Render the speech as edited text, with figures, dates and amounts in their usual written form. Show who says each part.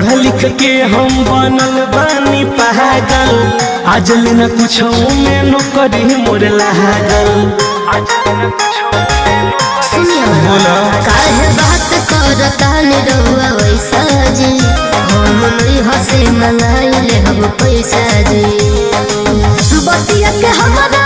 Speaker 1: पढ़ लिख के हम बनल बानी पागल, आज न कुछ में नौकरी मोर लागल। बोला
Speaker 2: काहे बात करता निरहुआ वैसा जी, हम नहीं हंसे मंगाइले हम पैसा जी। बतिया के हमारा